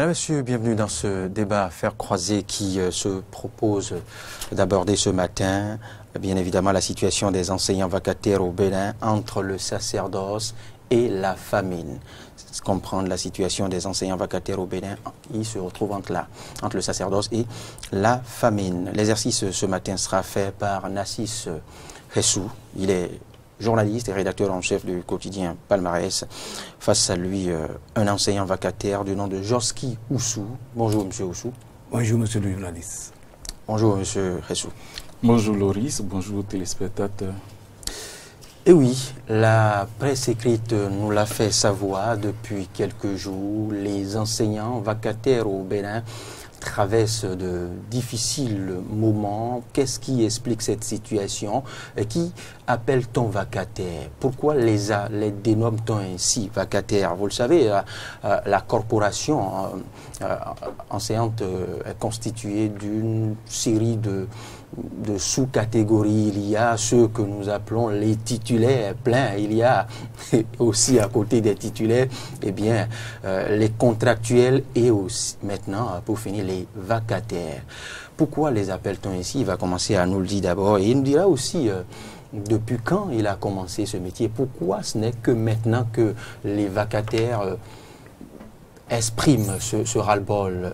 Mesdames, Messieurs, bienvenue dans ce débat Faire croiser qui se propose d'aborder ce matin, bien évidemment, la situation des enseignants vacataires au Bénin entre le sacerdoce et la famine. Comprendre la situation des enseignants vacataires au Bénin, ils se retrouvent entre le sacerdoce et la famine. L'exercice ce matin sera fait par Nassis Hessou. Il est journaliste et rédacteur en chef du quotidien Palmarès. Face à lui, un enseignant vacataire du nom de Joski Oussou. Bonjour, monsieur Oussou. Bonjour, monsieur le journaliste. Bonjour, monsieur Hessou. Bonjour, Loris. Bonjour, téléspectateurs. Et oui, la presse écrite nous l'a fait savoir depuis quelques jours. Les enseignants vacataires au Bénin traversent de difficiles moments. Qu'est-ce qui explique cette situation? Qui appelle-t-on vacataire? Pourquoi les dénomme-t-on ainsi, vacataires? Vous le savez, la corporation enseignante est constituée d'une série de sous-catégories. Il y a ceux que nous appelons les titulaires pleins. Il y a aussi à côté des titulaires, eh bien, les contractuels et aussi, maintenant, pour finir, les vacataires. Pourquoi les appelle-t-on ainsi? Il va commencer à nous le dire d'abord et il nous dira aussi depuis quand il a commencé ce métier. Pourquoi ce n'est que maintenant que les vacataires expriment ce ras-le-bol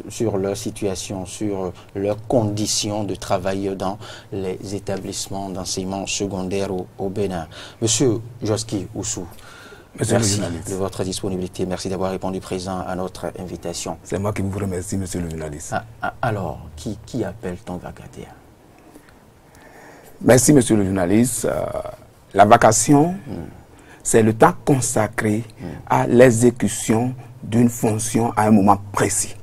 sur leur situation, sur leurs conditions de travail dans les établissements d'enseignement secondaire au Bénin. Monsieur Joski Oussou, merci de votre disponibilité. Merci d'avoir répondu présent à notre invitation. C'est moi qui vous remercie, monsieur le journaliste. Alors, qui appelle-t-on vacataire? Merci, monsieur le journaliste. La vacation, c'est le temps consacré à l'exécution d'une fonction à un moment précis.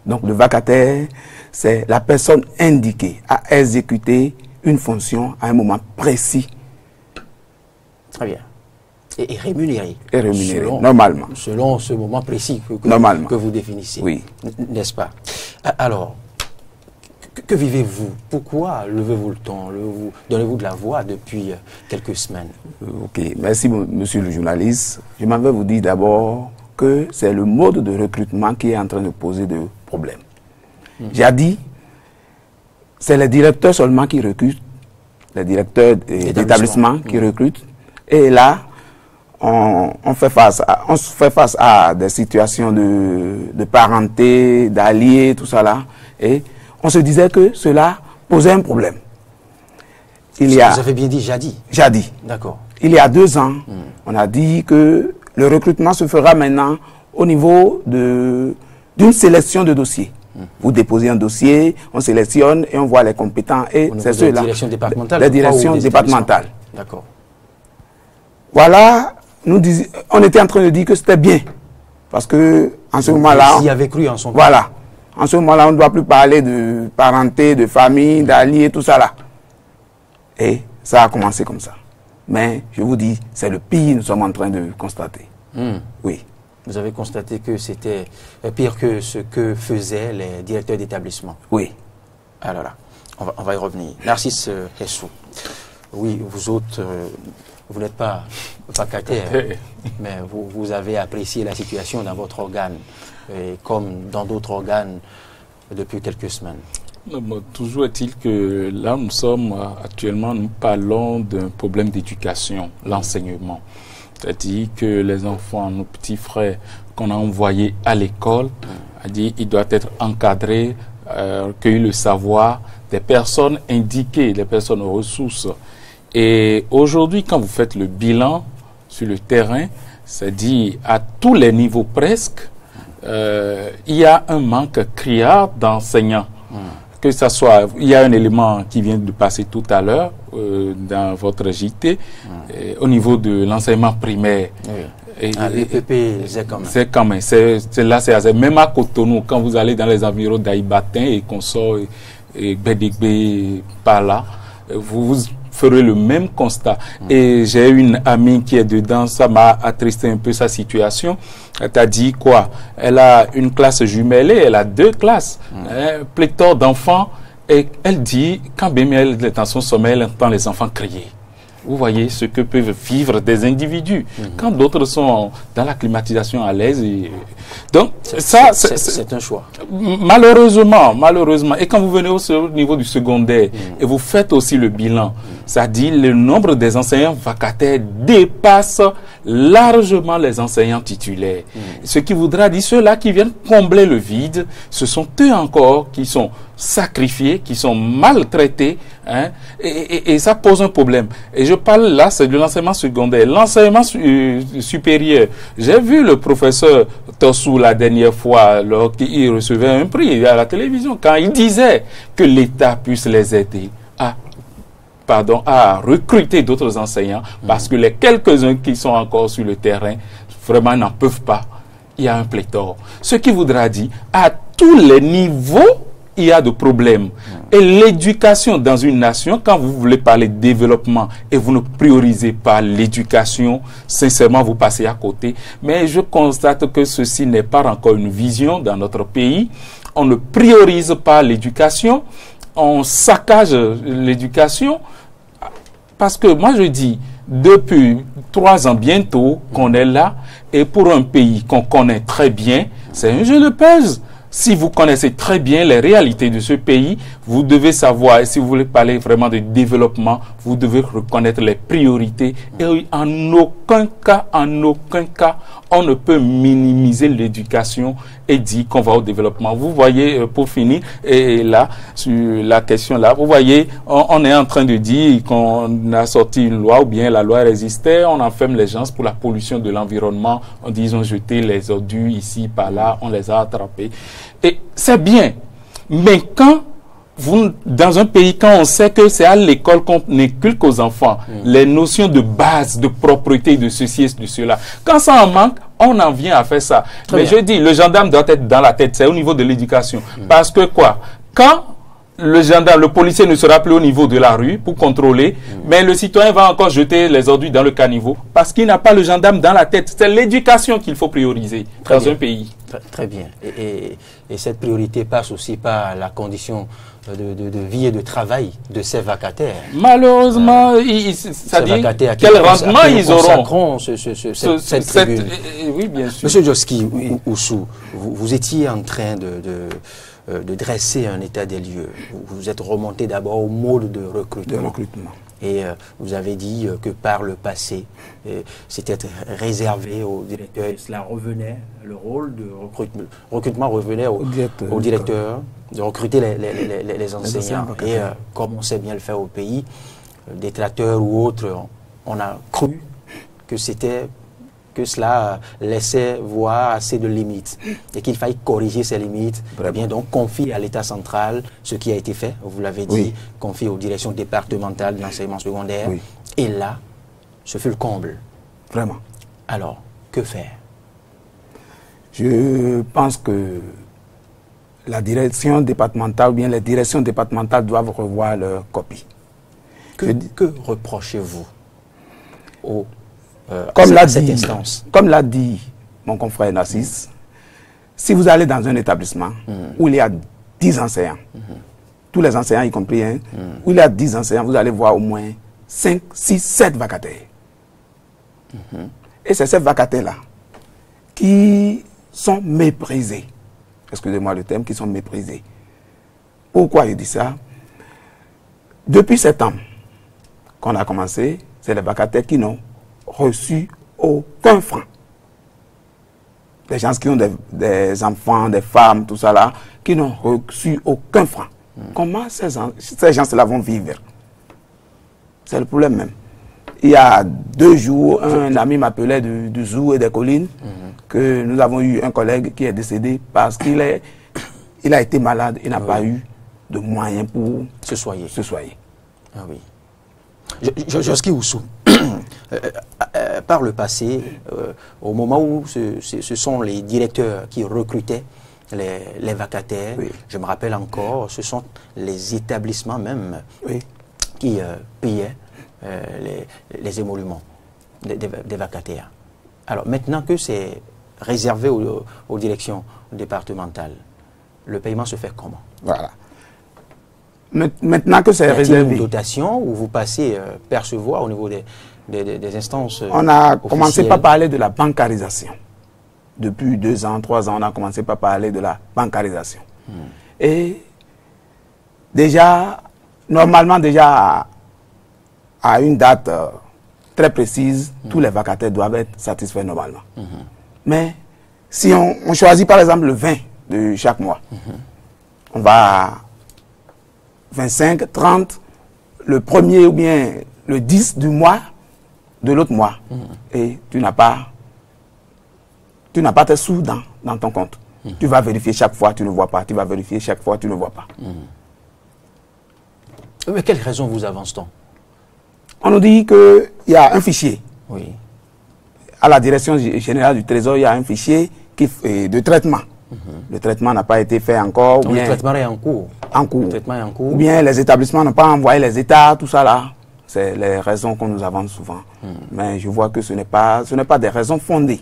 Donc le vacataire, c'est la personne indiquée à exécuter une fonction à un moment précis. Très bien. Et rémunéré. Et rémunéré, normalement. Selon ce moment précis que vous définissez. Oui. N'est-ce pas? Alors, que vivez-vous? Pourquoi levez-vous le ton? Donnez-vous de la voix depuis quelques semaines? Ok, merci monsieur le journaliste. Je m'en vais vous dire d'abord que c'est le mode de recrutement qui est en train de poser des problèmes. J'ai dit, c'est les directeurs seulement qui recrutent, les directeurs d'établissement qui recrutent. Et là, on fait face à des situations de parenté, d'alliés, tout ça là. Et on se disait que cela posait un problème. Vous avez bien dit jadis. Jadis. D'accord. Il y a 2 ans, on a dit que le recrutement se fera maintenant au niveau d'une sélection de dossiers. Vous déposez un dossier, on sélectionne et on voit les compétents. Et c'est ceux-là. La direction départementale. La direction départementale. D'accord. Voilà, on était en train de dire que c'était bien. Parce que en ce moment-là. Vous y avez cru en son temps. Voilà. En ce moment-là, on ne doit plus parler de parenté, de famille, d'alliés, tout ça là. Et ça a commencé comme ça. Mais je vous dis, c'est le pire que nous sommes en train de constater. Oui. Vous avez constaté que c'était pire que ce que faisaient les directeurs d'établissement. Oui. Alors là, on va y revenir. Narcisse Hessou. Oui, vous autres, vous n'êtes pas vacataire, mais vous avez apprécié la situation dans votre organe, et comme dans d'autres organes depuis quelques semaines. Toujours est-il que là, actuellement, nous parlons d'un problème d'éducation, l'enseignement. C'est-à-dire que les enfants, nos petits frères qu'on a envoyés à l'école, ils doivent être encadrés, cueillir le savoir des personnes indiquées, des personnes aux ressources. Et aujourd'hui, quand vous faites le bilan sur le terrain, c'est-à-dire à tous les niveaux presque, il y a un manque criard d'enseignants. Que ça soit, il y a un élément qui vient de passer tout à l'heure dans votre JT, au niveau de l'enseignement primaire. Les PP, c'est quand même. C'est même à Cotonou, quand vous allez dans les environs d'Aïbatin et qu'on sort et Bédégbé par là, vous ferez le même constat. Et j'ai une amie qui est dedans, ça m'a attristé un peu sa situation. Elle t'a dit quoi? Elle a une classe jumelée, elle a 2 classes, pléthore d'enfants, et elle dit, quand bien elle est dans son sommeil, elle entend les enfants crier. Vous voyez ce que peuvent vivre des individus quand d'autres sont dans la climatisation à l'aise. Donc, c'est un choix. Malheureusement. Et quand vous venez au niveau du secondaire et vous faites aussi le bilan, ça dit le nombre des enseignants vacataires dépasse largement les enseignants titulaires. Ce qui voudra dire ceux-là qui viennent combler le vide, ce sont eux encore qui sont sacrifiés, qui sont maltraités, hein, et ça pose un problème. Et je parle là, c'est de l'enseignement secondaire. L'enseignement supérieur, j'ai vu le professeur Tossou la dernière fois, lorsqu'il recevait un prix à la télévision, quand il disait que l'État puisse les aider à recruter d'autres enseignants, parce que les quelques-uns qui sont encore sur le terrain, vraiment n'en peuvent pas. Il y a un pléthore. Ce qui voudra dire, à tous les niveaux, il y a de problèmes. Et l'éducation dans une nation, quand vous voulez parler de développement et vous ne priorisez pas l'éducation, sincèrement, vous passez à côté. Mais je constate que ceci n'est pas encore une vision dans notre pays. On ne priorise pas l'éducation, on saccage l'éducation. Parce que moi je dis, depuis 3 ans bientôt qu'on est là, et pour un pays qu'on connaît très bien, c'est un jeu de pèse. Si vous connaissez très bien les réalités de ce pays, vous devez savoir, et si vous voulez parler vraiment de développement, vous devez reconnaître les priorités. Et en aucun cas, on ne peut minimiser l'éducation et dire qu'on va au développement. Vous voyez, pour finir, et là, sur la question là, vous voyez, on est en train de dire qu'on a sorti une loi, ou bien la loi résistait, on enferme les gens pour la pollution de l'environnement, on dit ils ont jeté les ordures ici, par là, on les a attrapés. Et c'est bien, mais quand dans un pays, quand on sait que c'est à l'école qu'on inculque aux enfants les notions de base, de propreté, de ceci et de cela, quand ça en manque, on en vient à faire ça. Mais je dis, le gendarme doit être dans la tête, c'est au niveau de l'éducation. Parce que quoi? Quand le gendarme, le policier ne sera plus au niveau de la rue pour contrôler, mais le citoyen va encore jeter les ordures dans le caniveau parce qu'il n'a pas le gendarme dans la tête. C'est l'éducation qu'il faut prioriser dans un pays. Très bien. Et cette priorité passe aussi par la condition de vie et de travail de ces vacataires. Malheureusement, ça dit quel rendement ils auront cette tribune. Oui, bien sûr. Monsieur Djoski Oussou, vous étiez en train de dresser un état des lieux. Vous êtes remonté d'abord au mode de recrutement. Et vous avez dit que par le passé, c'était réservé au directeur. Cela revenait, le rôle de recrutement revenait au directeur de recruter les enseignants. Et comme on sait bien le faire au pays, détracteurs ou autres, on a cru que cela laissait voir assez de limites et qu'il fallait corriger ces limites. Eh bien, donc, confier à l'État central ce qui a été fait, vous l'avez dit, confier aux directions départementales de l'enseignement secondaire. Et là, ce fut le comble. Vraiment. Alors, que faire? Je pense que la direction départementale ou bien les directions départementales doivent revoir leur copie. Que reprochez-vous comme l'a dit mon confrère Nassis, si vous allez dans un établissement où il y a 10 enseignants, tous les enseignants y compris, où il y a 10 enseignants, vous allez voir au moins 5, 6, 7 vacataires. Et c'est ces vacataires-là qui sont méprisés. Excusez-moi le terme, qui sont méprisés. Pourquoi je dis ça? Depuis septembre qu'on a commencé, c'est les vacataires qui n'ont reçu aucun franc. Des gens qui ont des enfants, des femmes, tout ça là, qui n'ont reçu aucun franc. Comment ces gens-là vont vivre? C'est le problème même. Il y a 2 jours, un ami m'appelait du Zou et des collines, que nous avons eu un collègue qui est décédé parce qu'il a été malade et n'a pas eu de moyens pour se soigner. Ah oui. Djoski Oussou, par le passé, au moment où ce sont les directeurs qui recrutaient les vacataires, je me rappelle encore, ce sont les établissements même qui payaient les émoluments des vacataires. Alors maintenant que c'est réservé aux directions départementales, le paiement se fait comment? Voilà. Maintenant que c'est Y a-t-il réservé. une dotation où vous passez percevoir au niveau des instances On a commencé officielles? par parler de la bancarisation. Depuis 2 ans, 3 ans, on a commencé par parler de la bancarisation. Et déjà, normalement, déjà à une date très précise, tous les vacataires doivent être satisfaits normalement. Mais si on choisit par exemple le 20 de chaque mois, on va à 25, 30, le premier ou bien le 10 du mois de l'autre mois, et tu n'as pas tes sous dans ton compte. Tu vas vérifier chaque fois, tu ne vois pas. Tu vas vérifier chaque fois, tu ne vois pas. Mais quelle raison vous avance-t-on? On nous dit qu'il y a un fichier. Oui. À la direction générale du Trésor, il y a un fichier de traitement. Le traitement n'a pas été fait encore. Donc le traitement est en cours. En cours. Le traitement est en cours. Ou bien les établissements n'ont pas envoyé les états, tout ça là. C'est les raisons qu'on nous avance souvent. Mais je vois que ce n'est pas des raisons fondées.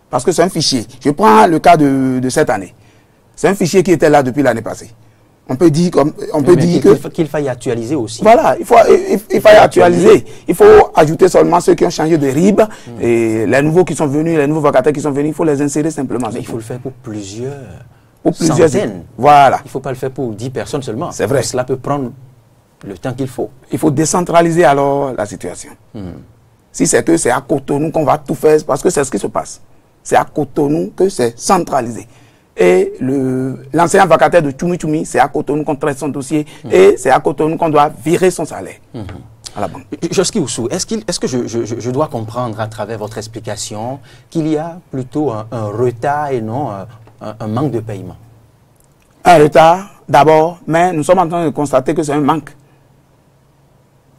Parce que c'est un fichier. Je prends le cas de cette année. C'est un fichier qui était là depuis l'année passée. On peut dire qu'il faille actualiser aussi. Voilà, il faille actualiser. Il faut ajouter seulement ceux qui ont changé de RIB et les nouveaux qui sont venus, les nouveaux vacataires qui sont venus, il faut les insérer simplement. Mais il faut le faire pour plusieurs centaines. Voilà. Il ne faut pas le faire pour 10 personnes seulement. C'est vrai. Cela peut prendre le temps qu'il faut. Il faut décentraliser alors la situation. Si c'est que c'est à Cotonou qu'on va tout faire, parce que c'est ce qui se passe. C'est à Cotonou que c'est centralisé. Et l'enseignant vacataire de Tchoumi, c'est à Cotonou qu'on traite son dossier et c'est à Cotonou qu'on doit virer son salaire à la banque. Josky Oussou, est-ce que je dois comprendre à travers votre explication qu'il y a plutôt un retard et non un manque de paiement? Un retard, d'abord, mais nous sommes en train de constater que c'est un manque.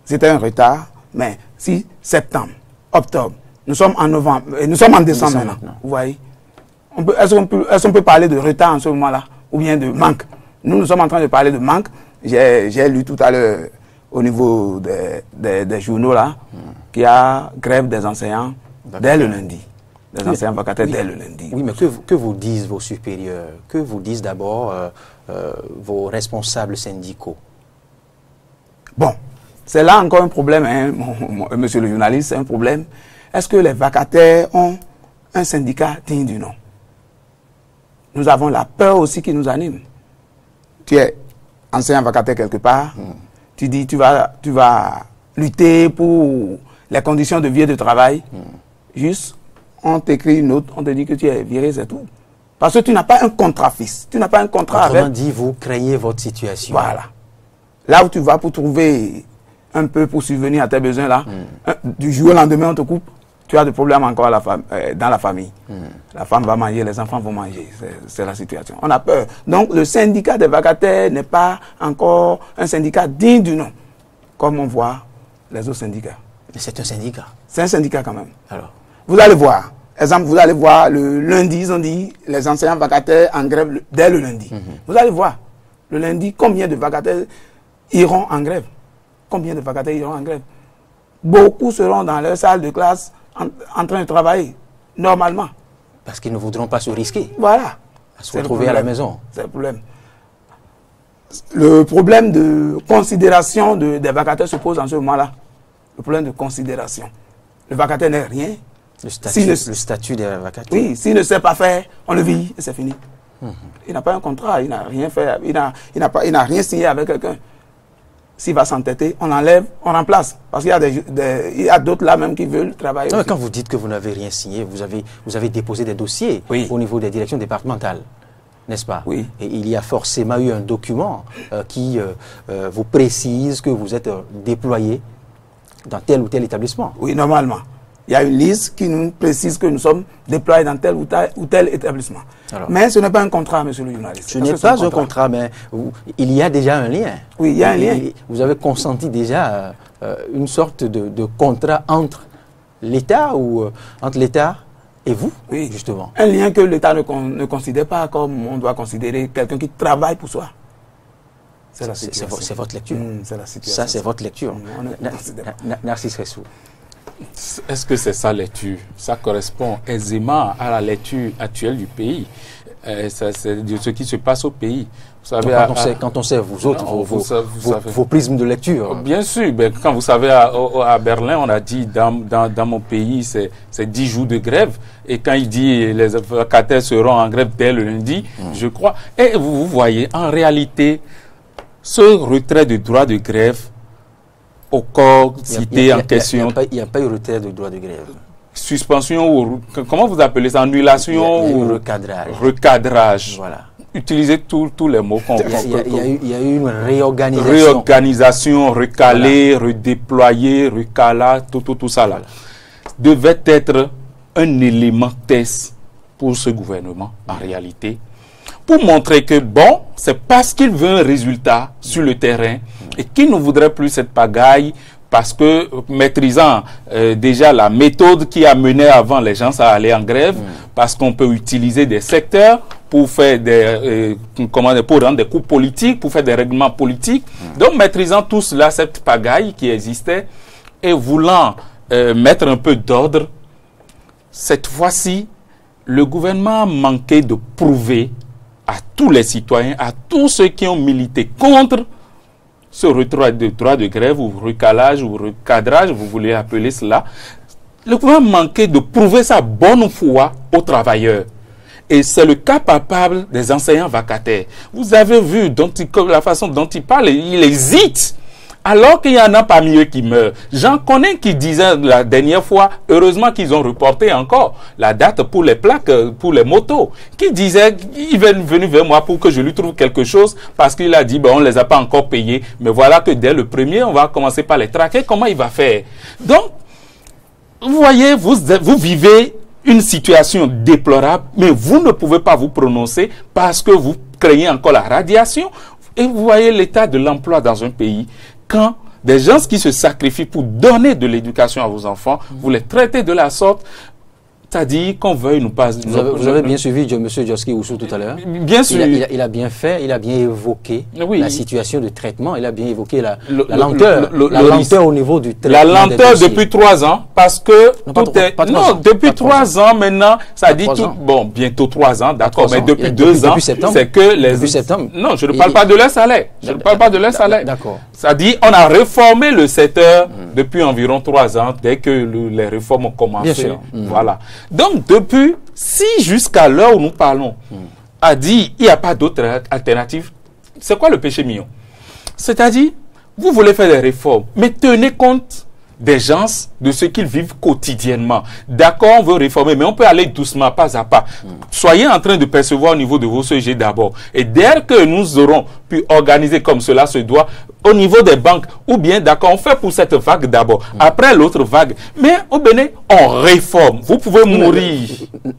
C'était un retard, mais si septembre, octobre, nous sommes en novembre, et nous sommes en décembre maintenant. Vous voyez? Est-ce qu'on peut parler de retard en ce moment-là ou bien de manque? Nous sommes en train de parler de manque. J'ai lu tout à l'heure au niveau des journaux là qu'il y a grève des enseignants dès le lundi. Des enseignants vacataires dès le lundi. Oui, mais que vous disent vos supérieurs? Que vous disent d'abord vos responsables syndicaux? Bon, c'est là encore un problème, hein, monsieur le journaliste, c'est un problème. Est-ce que les vacataires ont un syndicat digne du nom? Nous avons la peur aussi qui nous anime. Tu es enseignant vacataire quelque part, tu dis tu vas lutter pour les conditions de vie et de travail. Juste, on t'écrit une note, on te dit que tu es viré, c'est tout. Parce que tu n'as pas un contrat fixe, tu n'as pas un contrat Autrement dit, vous craignez votre situation. Voilà. Là où tu vas pour trouver un peu pour subvenir à tes besoins là, du jour au lendemain on te coupe. Tu as des problèmes encore dans la famille. La femme va manger, les enfants vont manger. C'est la situation. On a peur. Donc, le syndicat des vacataires n'est pas encore un syndicat digne du nom, comme on voit les autres syndicats. Mais c'est un syndicat. C'est un syndicat quand même. Alors, vous allez voir. Exemple, vous allez voir le lundi, ils ont dit les enseignants vacataires en grève dès le lundi. Vous allez voir. Le lundi, combien de vacataires iront en grève? Combien de vacataires iront en grève? Beaucoup seront dans leur salle de classe en train de travailler, normalement. parce qu'ils ne voudront pas se risquer Voilà. à se retrouver à la maison. C'est le problème. Le problème de considération des vacataires se pose en ce moment-là. Le problème de considération. Le vacataire n'est rien. Le statut des vacataires. Oui, s'il ne sait pas faire, on le vit et c'est fini. Il n'a pas un contrat, il n'a rien fait, il n'a rien signé avec quelqu'un. S'il va s'entêter, on enlève, on remplace. Parce qu'il y a d'autres là même qui veulent travailler. Non, quand vous dites que vous n'avez rien signé, vous avez déposé des dossiers au niveau des directions départementales, n'est-ce pas? Oui. Et il y a forcément eu un document qui vous précise que vous êtes déployé dans tel ou tel établissement. Oui, normalement. Il y a une liste qui nous précise que nous sommes déployés dans tel ou tel établissement. Alors, mais ce n'est pas un contrat, monsieur le journaliste. Ce n'est pas un contrat, mais il y a déjà un lien. Oui, il y a un lien. Vous avez consenti déjà une sorte de contrat entre l'État ou entre l'État et vous, oui, justement. Un lien que l'État ne considère pas comme on doit considérer quelqu'un qui travaille pour soi. C'est votre lecture. C'est la situation. Ça, c'est votre lecture. Narcisse Ressou. Est-ce que c'est sa lecture? Ça correspond aisément à la lecture actuelle du pays. C'est de ce qui se passe au pays. Vous savez, quand on sait, vous autres, non, vos prismes de lecture. Bien sûr, ben, quand vous savez, à Berlin, on a dit dans mon pays, c'est 10 jours de grève. Et quand il dit les vacataires seront en grève dès le lundi, je crois. Et vous voyez, en réalité, ce retrait du droit de grève au corps cité en question. Il n'y a pas eu retrait du droit de grève. Suspension ou comment vous appelez ça, annulation ou recadrage. Voilà. Utilisez tous les mots qu'on il y a eu une réorganisation. Réorganisation, recaler, voilà. Redéployer, recala, tout ça là. Devait être un élément test pour ce gouvernement, en réalité, pour montrer que, bon, c'est parce qu'il veut un résultat sur le terrain et qu'il ne voudrait plus cette pagaille, parce que maîtrisant déjà la méthode qui a mené avant les gens à aller en grève, parce qu'on peut utiliser des secteurs pour faire pour rendre des coups politiques, pour faire des règlements politiques. Donc maîtrisant tout cela, cette pagaille qui existait, et voulant mettre un peu d'ordre, cette fois-ci, le gouvernement a manqué de prouver à tous les citoyens, à tous ceux qui ont milité contre ce retrait de droit de grève ou recalage ou recadrage, vous voulez appeler cela, le gouvernement manquait de prouver sa bonne foi aux travailleurs. Et c'est le cas palpable des enseignants vacataires. Vous avez vu la façon dont il parle, il hésite. Alors qu'il y en a parmi eux qui meurent. J'en connais qui disaient la dernière fois, heureusement qu'ils ont reporté encore la date pour les plaques, pour les motos, qui disaient, il est venu vers moi pour que je lui trouve quelque chose, parce qu'il a dit, ben, on ne les a pas encore payés, mais voilà que dès le 1er, on va commencer par les traquer. Comment il va faire? Donc, vous voyez, vous vivez une situation déplorable, mais vous ne pouvez pas vous prononcer parce que vous craignez encore la radiation. Et vous voyez l'état de l'emploi dans un pays. Quand des gens qui se sacrifient pour donner de l'éducation à vos enfants, vous les traitez de la sorte, c'est-à-dire qu'on veuille nous pas... Vous avez bien suivi M. Djoski Oussou tout à l'heure. Bien sûr. Il a bien fait, il a bien évoqué la situation de traitement, il a bien évoqué la lenteur au niveau du traitement. La lenteur depuis 3 ans, parce que depuis 3 ans maintenant, ça dit tout... Bon, bientôt 3 ans, d'accord, mais depuis 2 ans, c'est que les... Depuis septembre. Non, je ne parle pas de leur salaire. Je ne parle pas de leur salaire. D'accord. Ça dit, on a réformé le secteur depuis environ 3 ans, dès que les réformes ont commencé. Bien sûr. Voilà. Donc, depuis, si jusqu'à l'heure où nous parlons, a dit il n'y a pas d'autre alternative, c'est quoi le péché mignon? C'est-à-dire, vous voulez faire des réformes, mais tenez compte des gens, de ce qu'ils vivent quotidiennement. D'accord, on veut réformer, mais on peut aller doucement, pas à pas. Soyez en train de percevoir au niveau de vos sujets d'abord. Et dès que nous aurons pu organiser comme cela se doit, au niveau des banques, ou bien, d'accord, on fait pour cette vague d'abord, après l'autre vague. Mais au Bénin, on réforme. Vous pouvez mourir.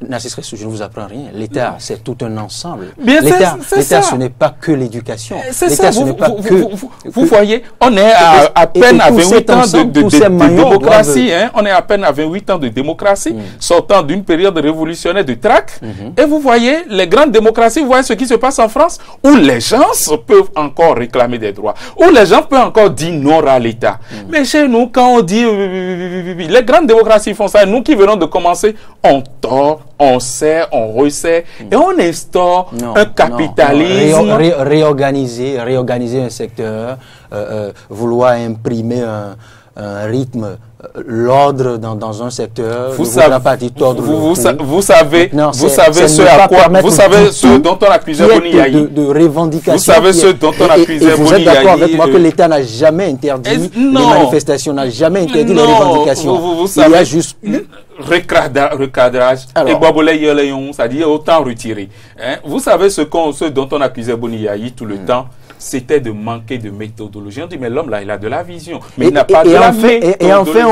Narcisse Ressou, je ne vous apprends rien. L'État, c'est tout un ensemble. L'État, ce n'est pas que l'éducation. C'est ça. Vous voyez, on est à peine à 28 ans de démocratie. Hein? On est à peine à 28 ans de démocratie, sortant d'une période révolutionnaire de traque. Et vous voyez, les grandes démocraties, vous voyez ce qui se passe en France, où les gens peuvent encore réclamer des droits, où les gens peuvent encore dire non à l'État. Mais chez nous, quand on dit les grandes démocraties font ça, nous qui venons de commencer, on tord, on serre, on resserre, et on instaure un capitalisme. Réorganiser un secteur, vouloir imprimer un rythme, l'ordre dans un secteur, vous savez ce dont on accusait Boni-Yayi. De revendication. Vous savez ce dont on accusait Boni-Yayi. Vous êtes d'accord avec moi que l'État n'a jamais interdit les manifestations, n'a jamais interdit les revendications. Vous savez, il y a juste recadrage. Et Babolé Yoléon, c'est-à-dire autant retirer. Vous savez ce dont on accusait Boni-Yayi tout le temps, c'était de manquer de méthodologie. On dit, mais l'homme là, il a de la vision. Mais il n'a pas de la méthodologie. Et enfin,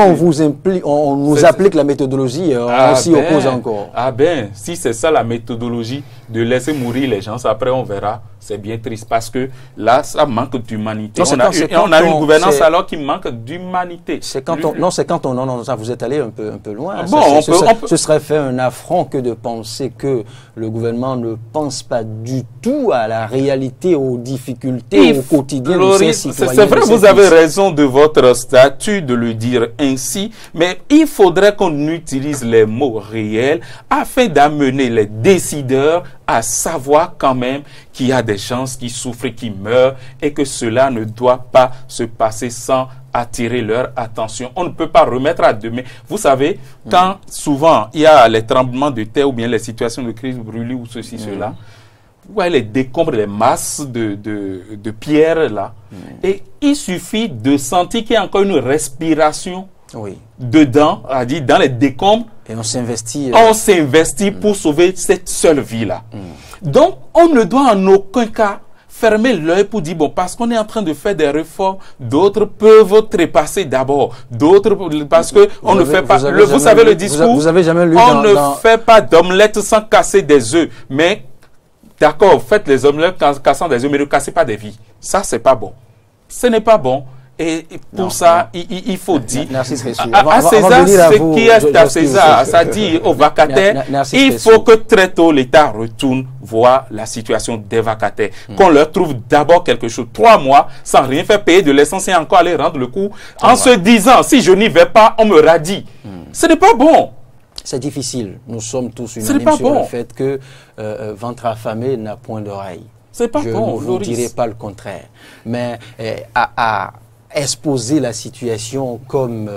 on nous applique la méthodologie, on s'y oppose encore. Ah ben, si c'est ça la méthodologie, de laisser mourir les gens, après on verra. C'est bien triste parce que là, ça manque d'humanité. On a une gouvernance alors qui manque d'humanité. C'est quand on... ça vous êtes allé un peu loin. Bon, ce serait fait un affront que de penser que le gouvernement ne pense pas du tout à la réalité, aux difficultés, au quotidien de ses citoyens. C'est vrai, vous avez raison de votre statut de le dire ainsi, mais il faudrait qu'on utilise les mots réels afin d'amener les décideurs à savoir quand même qu'il y a des gens qui souffrent, qui meurent, et que cela ne doit pas se passer sans attirer leur attention. On ne peut pas remettre à demain. Vous savez, quand souvent il y a les tremblements de terre ou bien les situations de crise brûlée ou ceci, cela, ouais, les décombres, les masses de pierres là, et il suffit de sentir qu'il y a encore une respiration dedans, c'est-à-dire dans les décombres, et on s'investit. On s'investit pour sauver cette seule vie-là. Donc, on ne doit en aucun cas fermer l'œil pour dire, bon, parce qu'on est en train de faire des réformes, d'autres peuvent trépasser d'abord. D'autres, parce que on ne fait pas, vous savez le discours, vous avez jamais lu on ne fait pas d'omelette sans casser des œufs. Mais, d'accord, faites les omelettes en cassant des œufs, mais ne cassez pas des vies. Ça, c'est pas bon. Ce n'est pas bon. Et pour ça, il faut dire à César ce qui est à César, c'est-à-dire aux vacataires, il faut que très tôt l'État retourne voir la situation des vacataires. Qu'on leur trouve d'abord quelque chose, 3 mois, sans rien faire, payer de l'essence et encore aller rendre le coup, en se disant, si je n'y vais pas, on me radie. Ce n'est pas bon. C'est difficile. Nous sommes tous unanimes sur le fait que ventre affamé n'a point d'oreille. C'est pas bon. Je ne vous dirai pas le contraire. Mais à exposer la situation comme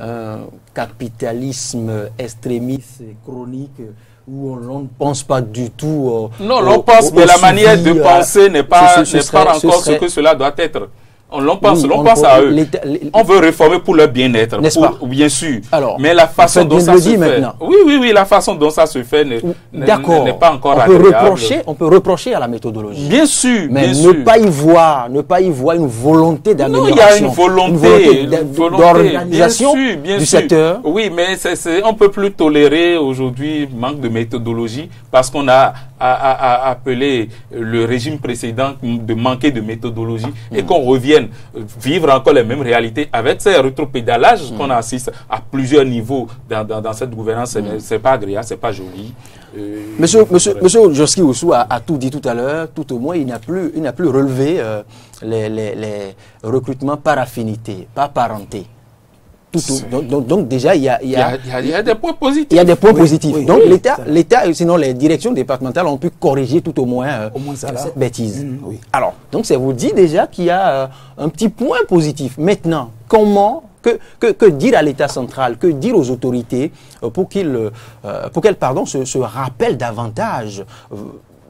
un capitalisme extrémiste et chronique où on ne pense pas du tout. Non, l'on pense, mais la manière de penser n'est pas encore ce que cela doit être. On pense, oui, on pense à eux. On veut réformer pour leur bien-être, bien sûr. Alors, mais la façon dont ça se fait, oui, la façon dont ça se fait n'est pas encore agréable. On peut reprocher à la méthodologie. Bien sûr, mais bien ne pas y voir une volonté d'amélioration. Non, il y a une volonté d'organisation du secteur. Oui, mais on peut plus tolérer aujourd'hui manque de méthodologie parce qu'on a appelé le régime précédent de manquer de méthodologie et qu'on revienne vivre encore les mêmes réalités avec ces rétropédalages qu'on assiste à plusieurs niveaux dans cette gouvernance. C'est pas agréable, c'est pas joli. Monsieur Josky Oussou a tout dit tout à l'heure, tout au moins il n'a plus relevé les recrutements par affinité, par parenté. Donc déjà, il y a des points positifs. Il y a des points positifs. Oui, donc l'État, sinon les directions départementales ont pu corriger tout au moins cette bêtise. Alors, donc ça vous dit déjà qu'il y a un petit point positif. Maintenant, que dire à l'État central, que dire aux autorités pour qu'elles se rappellent davantage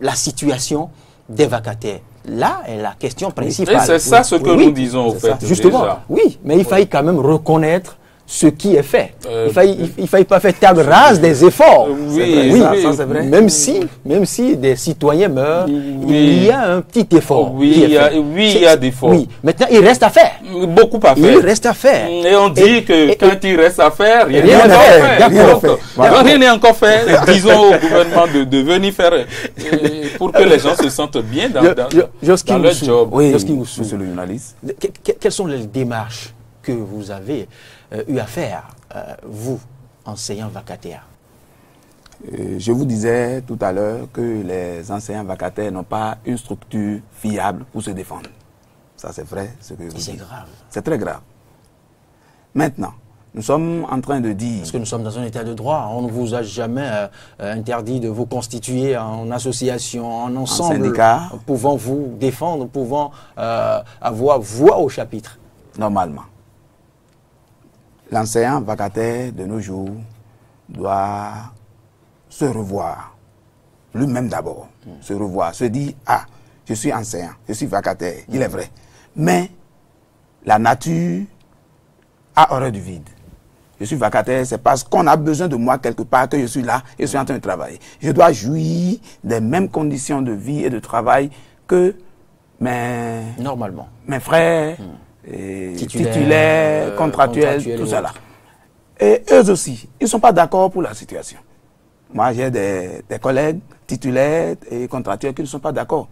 la situation des vacataires? Là est la question principale. Et c'est ça ce que nous disons au fait. Justement, déjà. Oui, mais il faille quand même reconnaître ce qui est fait. Il faille pas faire table rase des efforts. Oui, ça c'est vrai. Même si des citoyens meurent, il y a un petit effort. Il y a des efforts. Oui, maintenant il reste à faire. Beaucoup à faire. Il reste à faire. Et on dit que quand il reste à faire, rien n'est encore fait. Rien n'est encore fait. Disons au gouvernement de venir faire pour que les gens se sentent bien dans leur job. Oui, monsieur le journaliste. Quelles sont les démarches que vous avez eu à faire, vous, enseignants vacataires? Je vous disais tout à l'heure que les enseignants vacataires n'ont pas une structure fiable pour se défendre. Ça, c'est vrai. C'est grave. C'est très grave. Maintenant, nous sommes en train de dire... Parce que nous sommes dans un état de droit. On ne vous a jamais interdit de vous constituer en association, en ensemble, en syndicat, pouvant vous défendre, pouvant avoir voix au chapitre. Normalement. L'enseignant vacataire de nos jours doit se revoir, lui-même d'abord, se revoir, se dire, ah, je suis enseignant, je suis vacataire, il est vrai. Mais la nature a horreur du vide. Je suis vacataire, c'est parce qu'on a besoin de moi quelque part que je suis là et je suis en train de travailler. Je dois jouir des mêmes conditions de vie et de travail que mes frères, titulaires, contractuels, tout ça là. Et eux aussi, ils ne sont pas d'accord pour la situation. Moi, j'ai des collègues titulaires et contractuels qui ne sont pas d'accord,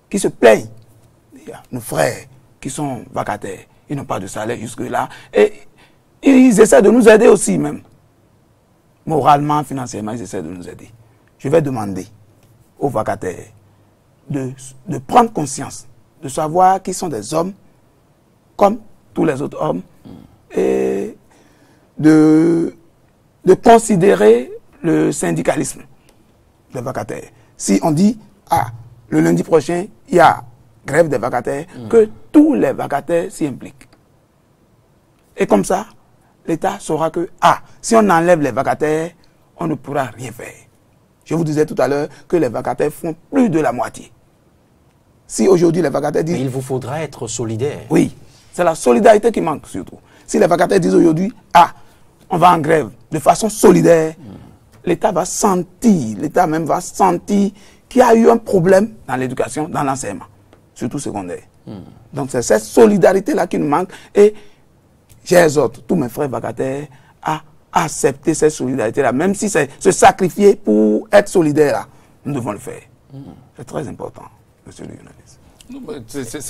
qui se plaignent. Nos frères qui sont vacataires, ils n'ont pas de salaire jusque-là. Et ils essaient de nous aider aussi même. Moralement, financièrement, ils essaient de nous aider. Je vais demander aux vacataires de prendre conscience, de savoir qu'ils sont des hommes comme tous les autres hommes et de considérer le syndicalisme des vacataires. si on dit, ah, le lundi prochain, il y a grève des vacataires, que tous les vacataires s'y impliquent. Et comme ça, l'État saura que, ah, si on enlève les vacataires, on ne pourra rien faire. Je vous disais tout à l'heure que les vacataires font plus de la moitié. Si aujourd'hui les vacataires disent... Mais il vous faudra être solidaire. Oui, c'est la solidarité qui manque surtout. Si les vacataires disent aujourd'hui, ah, on va en grève de façon solidaire, l'État va sentir, l'État même va sentir qu'il y a eu un problème dans l'éducation, dans l'enseignement, surtout secondaire. Donc c'est cette solidarité-là qui nous manque. Et chers autres, tous mes frères vacataires, à accepter cette solidarité-là, même si c'est se sacrifier pour être solidaire, là, nous devons le faire. C'est très important, monsieur le journaliste.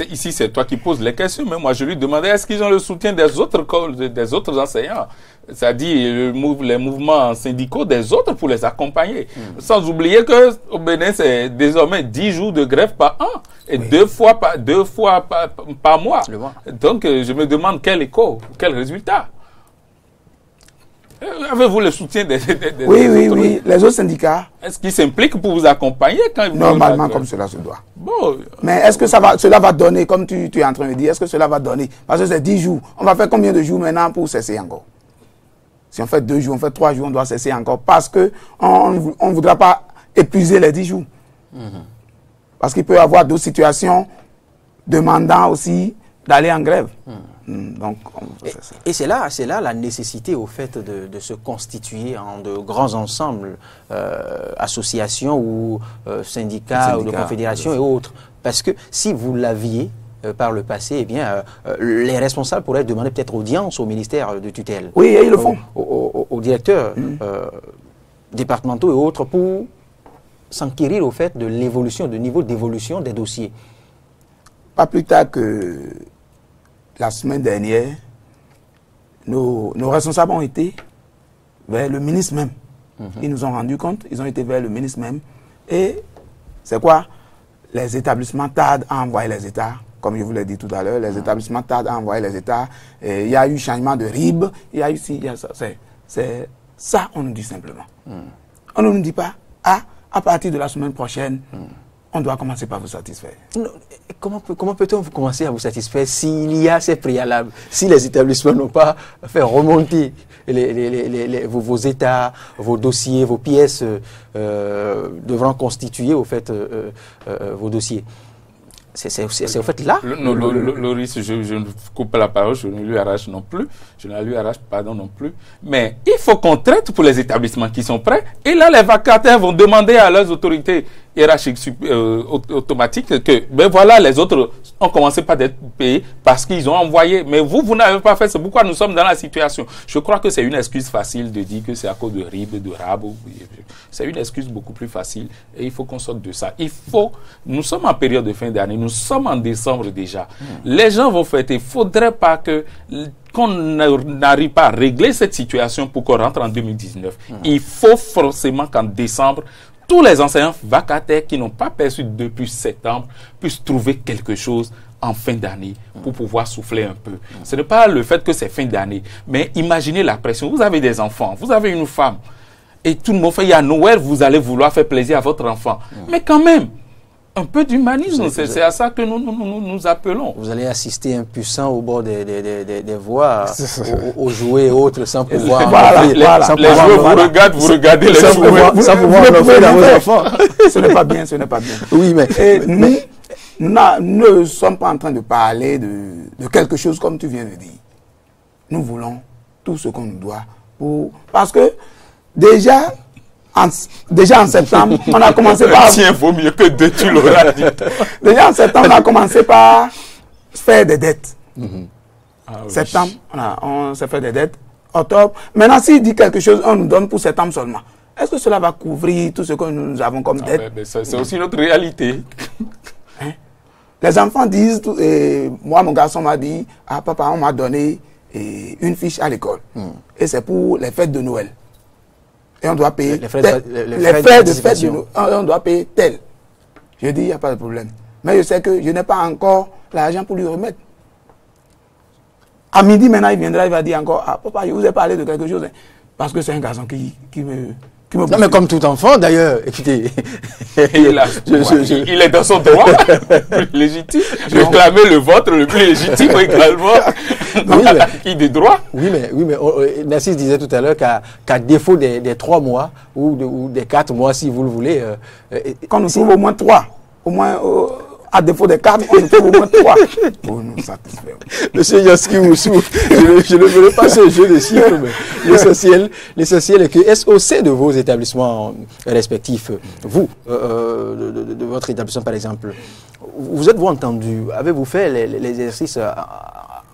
Ici, c'est toi qui poses les questions, mais moi, je lui demandais, est-ce qu'ils ont le soutien des autres enseignants, c'est-à-dire les mouvements syndicaux des autres pour les accompagner. Sans oublier qu'au Bénin, c'est désormais 10 jours de grève par an, et oui. deux fois par mois. Donc, je me demande quel écho, quel résultat. Avez-vous le soutien des oui, les autres syndicats. Est-ce qu'ils s'impliquent pour vous accompagner quand ils normalement, comme cela se doit. Bon, mais est-ce que cela va donner, comme tu es en train de dire, est-ce que cela va donner? Parce que c'est 10 jours. On va faire combien de jours maintenant pour cesser encore? Si on fait 2 jours, on fait 3 jours, on doit cesser encore. Parce qu'on ne voudra pas épuiser les 10 jours. Parce qu'il peut y avoir d'autres situations demandant aussi d'aller en grève. Donc, et c'est là la nécessité au fait de se constituer en de grands ensembles, associations ou syndicats ou de confédérations et autres. Parce que si vous l'aviez par le passé, eh bien, les responsables pourraient demander peut-être audience au ministère de tutelle. Oui, et ils le font. Aux directeurs départementaux et autres pour s'enquérir au fait de l'évolution, du niveau d'évolution des dossiers. Pas plus tard que la semaine dernière, nos responsables ont été vers le ministre même. Ils nous ont rendu compte, ils ont été vers le ministre même. Et c'est quoi? Les établissements tardent à envoyer les États. Comme je vous l'ai dit tout à l'heure, les établissements tardent à envoyer les États. Il y a eu changement de RIB, il y a eu ci, il y a ça. C'est ça, on nous dit simplement. On ne nous dit pas, à partir de la semaine prochaine, on doit commencer par vous satisfaire. Non, comment peut-on commencer à vous satisfaire s'il y a ces préalables, si les établissements n'ont pas fait remonter vos états, vos dossiers, vos pièces devront constituer au fait vos dossiers. C'est au fait là. Loris, je ne coupe pas la parole, je ne lui arrache non plus. Je ne lui arrache pardon non plus. Mais il faut qu'on traite pour les établissements qui sont prêts. Et là, les vacataires vont demander à leurs autorités hiérarchiques automatiques que, ben voilà, les autres ont commencé par être payés parce qu'ils ont envoyé. Mais vous n'avez pas fait. C'est pourquoi nous sommes dans la situation. Je crois que c'est une excuse facile de dire que c'est à cause de RIB, de RAB. C'est une excuse beaucoup plus facile. Et il faut qu'on sorte de ça. Nous sommes en période de fin d'année. Nous sommes en décembre déjà. Les gens vont fêter. Il ne faudrait pas qu'on n'arrive pas à régler cette situation pour qu'on rentre en 2019. Il faut forcément qu'en décembre, tous les enseignants vacataires qui n'ont pas perçu depuis septembre puissent trouver quelque chose en fin d'année pour pouvoir souffler un peu. Ce n'est pas le fait que c'est fin d'année, mais imaginez la pression. Vous avez des enfants, vous avez une femme, et tout le monde fait, il y a Noël, vous allez vouloir faire plaisir à votre enfant. Mais quand même, un peu d'humanisme, c'est à ça que nous appelons. Vous allez assister impuissant au bord des voies, aux jouets et autres, sans pouvoir... Voilà, les jouets vous regardent, vous regardez les jouets. Sans pouvoir en offrir à vos enfants. Ce n'est pas bien, ce n'est pas bien. Oui, mais nous ne sommes pas en train de parler de quelque chose comme tu viens de dire. Nous voulons tout ce qu'on nous doit. Parce que déjà en septembre, on a commencé par... Tiens, vaut mieux que deux, tu l'auras dit. Déjà en septembre, on a commencé par faire des dettes. Septembre, on s'est fait des dettes. Octobre. Maintenant, s'il dit quelque chose, on nous donne pour septembre seulement. Est-ce que cela va couvrir tout ce que nous avons comme dette? C'est aussi notre réalité. Les enfants disent, moi, mon garçon m'a dit, papa, on m'a donné une fiche à l'école. Et c'est pour les fêtes de Noël. Et on doit payer les frais de fête de Noël. On doit payer tel. Je dis, il n'y a pas de problème. Mais je sais que je n'ai pas encore l'argent pour lui remettre. À midi, maintenant, il viendra, il va dire encore, papa, je vous ai parlé de quelque chose. Parce que c'est un garçon qui qui me Non, bouscule. mais comme tout enfant, d'ailleurs, écoutez, Il est dans son droit légitime. Réclamer le vôtre le plus légitime également. Oui, mais- Qui des droits. oui, mais Narcisse disait tout à l'heure qu'à défaut des 3 mois ou des 4 mois, si vous le voulez, Qu'on nous trouve au moins 3. Au moins, à défaut des 4, on nous trouve au moins 3 pour nous satisfaire. Monsieur Yoski Moussou, je ne veux pas ce jeu de chiffres, mais l'essentiel est que, est-ce au sein de vos établissements respectifs, vous, de votre établissement par exemple, vous êtes-vous entendu, avez-vous fait les exercices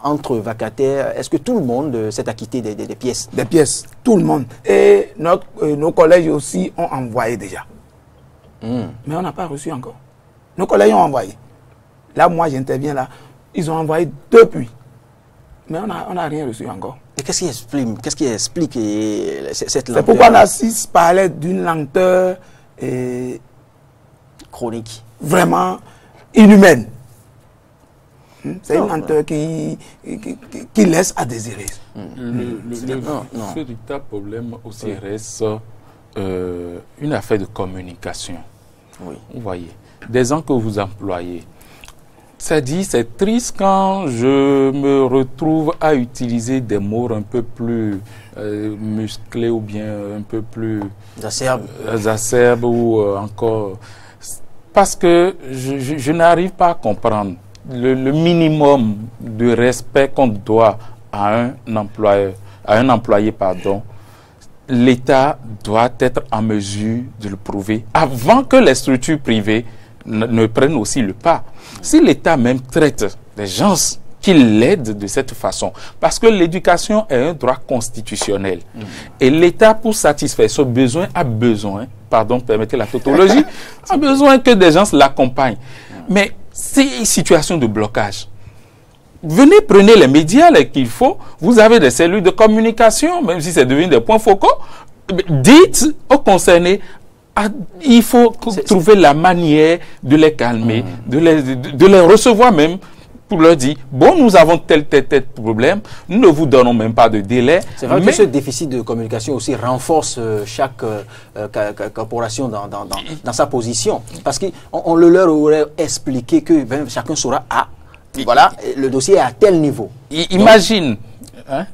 entre vacataires? Est-ce que tout le monde s'est acquitté des pièces? Des pièces, tout le monde. Et nos collèges aussi ont envoyé déjà. Mais on n'a pas reçu encore. Nos collègues ont envoyé. Là, moi, j'interviens là. Ils ont envoyé depuis. Mais on n'a rien reçu encore. Et qu'est-ce qui explique cette lenteur C'est pourquoi Narcisse parlait d'une lenteur chronique? vraiment inhumaine. C'est une lenteur qui laisse à désirer. Le Non. véritable problème aussi reste une affaire de communication. Oui. Vous voyez, des gens que vous employez. Ça dit, c'est triste quand je me retrouve à utiliser des mots un peu plus musclés ou bien un peu plus acerbes ou encore... Parce que je n'arrive pas à comprendre le minimum de respect qu'on doit à un employé, pardon. L'État doit être en mesure de le prouver avant que les structures privées ne prennent aussi le pas. Si l'État même traite les gens qui l'aident de cette façon, parce que l'éducation est un droit constitutionnel, et l'État, pour satisfaire ce besoin, pardon, permettez la tautologie, a besoin que des gens l'accompagnent. Mais c'est une situation de blocage. Venez, prenez les médias qu'il faut. Vous avez des cellules de communication, même si c'est devenu des points focaux. Dites aux concernés, il faut trouver la manière de les calmer, de les recevoir même, pour leur dire, bon, nous avons tel problème, nous ne vous donnons même pas de délai. C'est vrai que ce déficit de communication aussi renforce chaque corporation dans sa position. Parce qu'on leur aurait expliqué que chacun saura, voilà, le dossier est à tel niveau. Imagine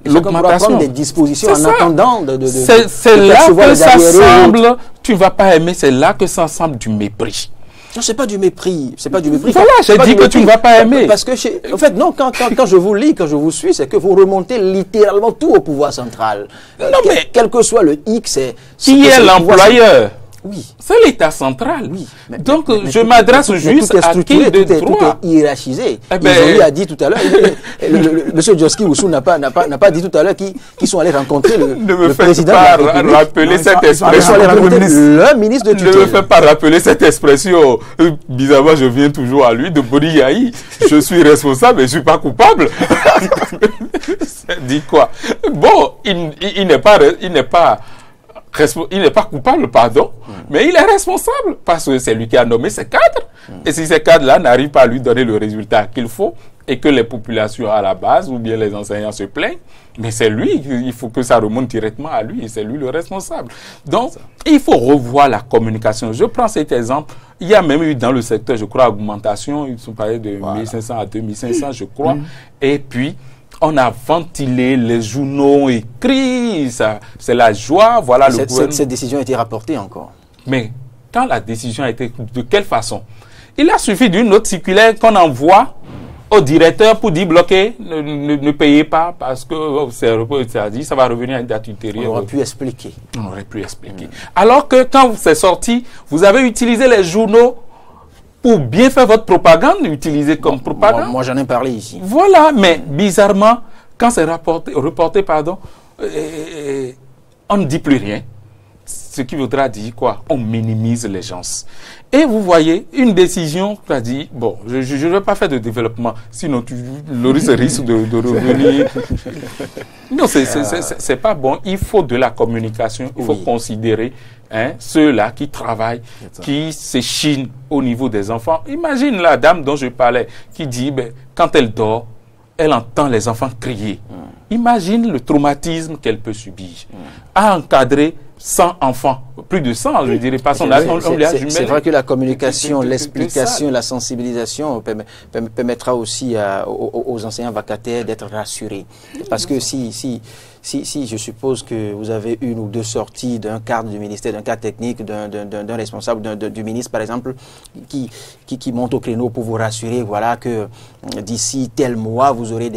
l'augmentation des dispositions en attendant c'est là que ça semble, tu ne vas pas aimer, c'est là que ça semble du mépris. Non, c'est pas du mépris. C'est pas du mépris. Voilà, j'ai dit que tu ne vas pas aimer. Parce que, en fait, non, quand je vous lis, quand je vous suis, c'est que vous remontez littéralement tout au pouvoir central. Non, mais quel que soit le X, c'est... Qui est l'employeur? Oui. C'est l'État central. Oui. Donc, je m'adresse juste à qui de droit. Tout est hiérarchisé. Ils a dit tout à l'heure, M. Joski Oussou n'a pas dit tout à l'heure qu'ils sont allés rencontrer le président de la République. Ne me faites pas rappeler cette expression. Ils sont allés rencontrer le ministre de tutelle. Ne me faites pas rappeler cette expression. Bizarrement, je viens toujours à lui, de Bodi Yahi. Je suis responsable et je ne suis pas coupable. Ça dit quoi? Bon, il n'est pas coupable, pardon, mais il est responsable parce que c'est lui qui a nommé ces cadres. Et si ces cadres-là n'arrivent pas à lui donner le résultat qu'il faut et que les populations à la base ou bien les enseignants se plaignent, mais c'est lui, il faut que ça remonte directement à lui et c'est lui le responsable. Donc, il faut revoir la communication. Je prends cet exemple. Il y a même eu dans le secteur, je crois, augmentation, ils sont parlé de 1500 à 2500, je crois. Et puis, on a ventilé, les journaux écrits, c'est la joie, voilà le gouvernement. Cette décision a été rapportée encore. Mais quand la décision a été, de quelle façon? Il a suffi d'une autre circulaire qu'on envoie au directeur pour dire bloquer, ne payez pas parce que ça dit ça va revenir à une date ultérieure. On aurait pu expliquer. On aurait pu expliquer. Alors que quand c'est sorti, vous avez utilisé les journaux pour bien faire votre propagande, utiliser comme propagande. Moi j'en ai parlé ici. Voilà, mais bizarrement, quand c'est reporté, pardon, on ne dit plus rien. Ce qui voudra dire quoi? On minimise les gens. Et vous voyez, une décision qui a dit, bon, je ne vais pas faire de développement, sinon le risque de revenir. Non, c'est pas bon. Il faut de la communication, il faut considérer ceux-là qui travaillent, qui s'échinent au niveau des enfants. Imagine la dame dont je parlais, qui dit, quand elle dort, elle entend les enfants crier. Imagine le traumatisme qu'elle peut subir. À encadrer 100 enfants plus de 100, je dirais pas. C'est vrai que la communication, l'explication, la sensibilisation permettra aussi aux enseignants vacataires d'être rassurés. Parce que si je suppose que vous avez une ou deux sorties d'un cadre du ministère, d'un cadre technique, d'un responsable du ministre, par exemple, qui monte au créneau pour vous rassurer, voilà, que d'ici tel mois, vous aurez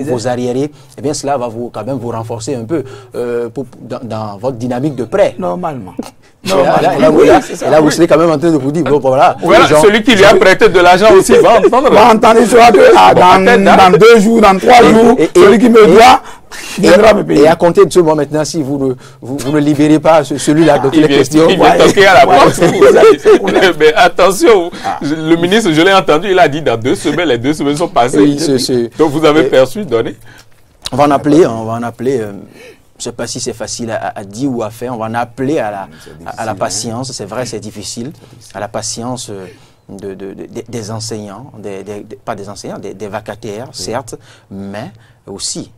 vos arriérés, eh bien, cela va quand même vous renforcer un peu dans votre dynamique de prêt. Normalement. Là, vous serez quand même en train de vous dire, bon, voilà. Celui qui lui a prêté de l'argent aussi va entendre. Va entendre dans 2 jours, dans 3 jours, celui qui me doit viendra me payer. Et à compter de ce moment maintenant, si vous ne libérez pas celui-là de toutes les questions, il va toquer à la porte. Mais attention, le ministre, je l'ai entendu, il a dit dans 2 semaines, les 2 semaines sont passées. Oui, donc vous avez perçu, donné. On va en appeler. Je ne sais pas si c'est facile à dire ou à faire. On va en appeler à la patience. C'est vrai, c'est difficile. À la patience des enseignants, pas des enseignants, des vacataires, certes, mais aussi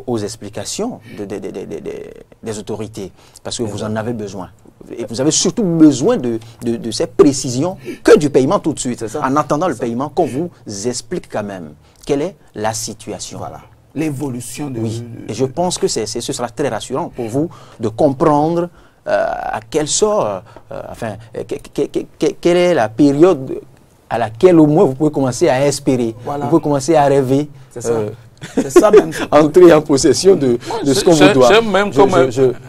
aux explications des autorités. Parce que vous en avez besoin. Et vous avez surtout besoin de ces précisions que du paiement tout de suite. En attendant le paiement, qu'on vous explique quand même quelle est la situation. Voilà. L'évolution de... Oui, et je pense que ce sera très rassurant pour vous de comprendre à quel sort, quelle est la période à laquelle au moins vous pouvez commencer à espérer, vous pouvez commencer à rêver. C'est ça. C'est ça même. Entrer en possession de ce qu'on vous doit. J'ai même comme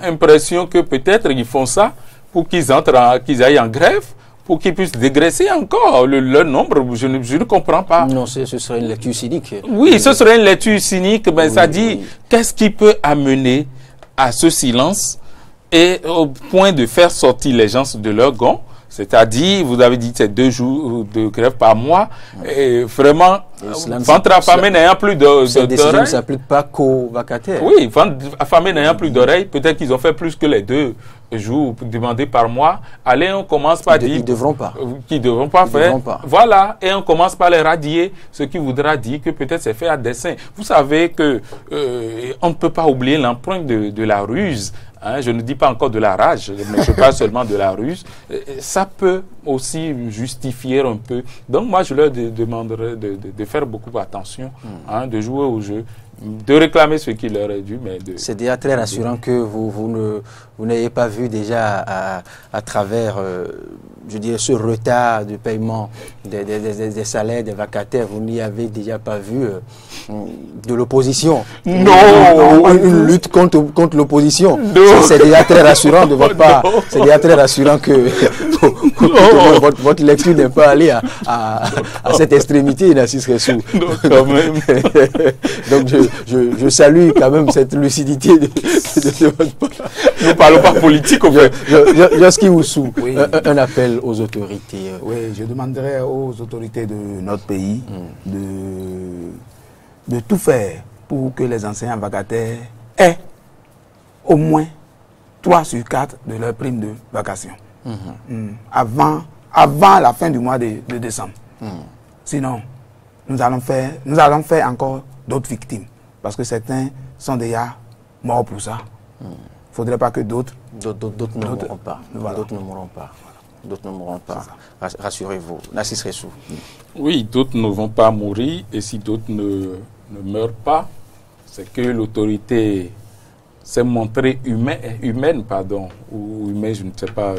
impression que peut-être ils font ça pour qu'ils aillent en grève, pour qu'ils puissent dégraisser encore leur nombre. Je ne comprends pas. Non, ce serait une lecture cynique. Oui, ce serait une lecture cynique, mais ça dit, qu'est-ce qui peut amener à ce silence et au point de faire sortir les gens de leur gond? C'est-à-dire, vous avez dit, c'est 2 jours de grève par mois, et vraiment, ventre affamé n'ayant plus d'oreilles. Cette décision ne s'applique pas qu'aux vacataires. Oui, ventre affamé n'ayant plus d'oreilles, peut-être qu'ils ont fait plus que les 2 jours demandés par mois. Allez, on commence par dire... Ils ne devront pas. Qu'ils ne devront pas faire. Voilà, et on commence par les radier, ce qui voudra dire que peut-être c'est fait à dessein. Vous savez que on ne peut pas oublier l'empreinte de la ruse. Hein, je ne dis pas encore de la rage, mais je parle seulement de la ruse. Ça peut aussi justifier un peu. Donc moi, je leur demanderais de faire beaucoup attention, de jouer au jeu, de réclamer ce qui leur est dû. C'est déjà très rassurant que vous n'ayez pas vu déjà à travers, je dirais, ce retard de paiement des salaires des vacataires, vous n'y avez déjà pas vu de l'opposition. Non, une lutte contre l'opposition. C'est déjà très rassurant de votre part. C'est déjà très rassurant que votre lecture n'est pas allée à cette extrémité, Narcisse Ressou. Quand même. Donc je salue quand même cette lucidité de votre part. Nous ne parlons pas politique, au fait. Joski Oussou, un appel aux autorités. Oui, je demanderai aux autorités de notre pays de tout faire pour que les enseignants vacataires aient au moins 3 sur 4 de leur prime de vacation. Avant la fin du mois de décembre. Sinon, nous allons faire encore d'autres victimes. Parce que certains sont déjà morts pour ça. Il ne faudrait pas que d'autres ne mourront pas. Voilà. D'autres ne mourront pas. D'autres ne mourront pas. Rassurez-vous. Narcisse Ressou. Oui, d'autres ne vont pas mourir. Et si d'autres ne meurent pas, c'est que l'autorité s'est montrée humaine, ou humaine, je ne sais pas.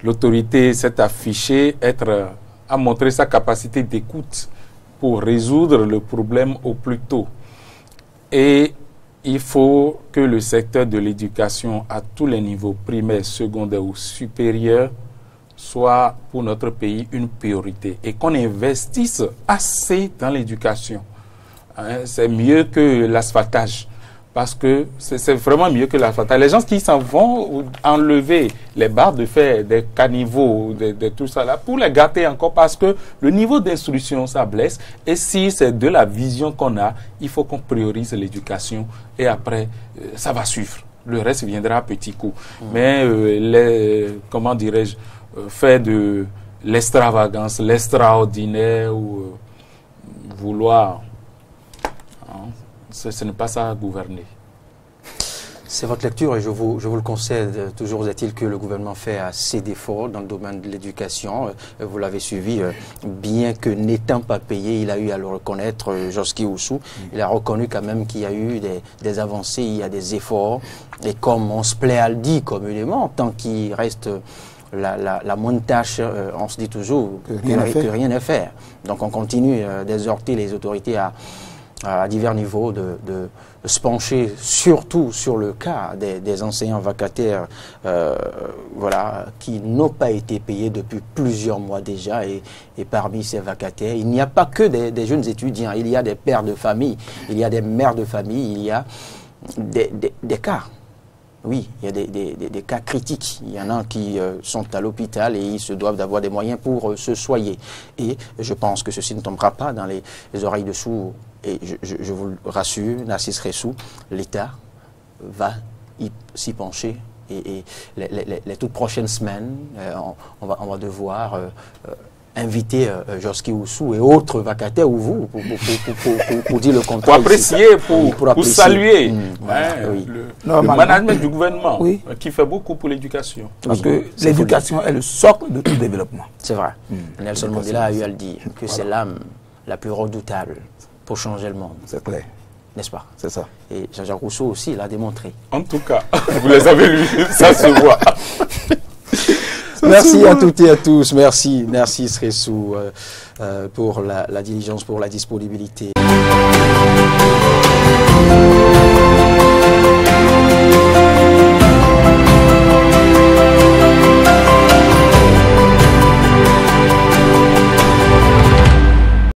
L'autorité s'est affichée, a montré sa capacité d'écoute pour résoudre le problème au plus tôt. Et il faut que le secteur de l'éducation à tous les niveaux, primaires, secondaires ou supérieurs, soit pour notre pays une priorité et qu'on investisse assez dans l'éducation. C'est mieux que l'asphaltage. Parce que c'est vraiment mieux que l'asphaltage. Les gens qui s'en vont enlever les barres de fer, des caniveaux, de tout ça là, pour les gâter encore, parce que le niveau d'instruction, ça blesse. Et si c'est de la vision qu'on a, il faut qu'on priorise l'éducation. Et après, ça va suivre. Le reste viendra à petits coups. Mais, comment dirais-je, faire de l'extravagance, l'extraordinaire, ou vouloir... ce n'est pas ça à gouverner. C'est votre lecture et je vous le concède. Toujours est-il que le gouvernement fait assez d'efforts dans le domaine de l'éducation. Vous l'avez suivi, bien que n'étant pas payé, il a eu à le reconnaître, Josky Oussou. Il a reconnu quand même qu'il y a eu des avancées, il y a des efforts. Et comme on se plaît à le dire communément, tant qu'il reste la moindre tâche, on se dit toujours que rien n'est fait. Donc on continue d'exhorter les autorités à divers niveaux de se pencher surtout sur le cas des enseignants vacataires voilà, qui n'ont pas été payés depuis plusieurs mois déjà. Et parmi ces vacataires, il n'y a pas que des jeunes étudiants, il y a des pères de famille, il y a des mères de famille, il y a des cas. Oui, il y a des cas critiques. Il y en a qui sont à l'hôpital et ils se doivent d'avoir des moyens pour se soigner. Et je pense que ceci ne tombera pas dans les oreilles de sourds. Et je vous le rassure, Narcisse Ressou, l'État va s'y pencher. Et les toutes prochaines semaines, on va devoir inviter Josky Oussou et autres vacataires ou vous pour dire le contraire. Pour apprécier, pour saluer oui. le management du gouvernement qui fait beaucoup pour l'éducation. Parce que l'éducation est le socle de tout développement. C'est vrai. Nelson Mandela a eu à le dire, que c'est l'âme la plus redoutable pour changer le monde. C'est clair. N'est-ce pas? C'est ça. Et Jean-Jacques Rousseau aussi l'a démontré. En tout cas, vous les avez lus, ça se voit. Merci à toutes et à tous. Merci Sressou pour la diligence, pour la disponibilité.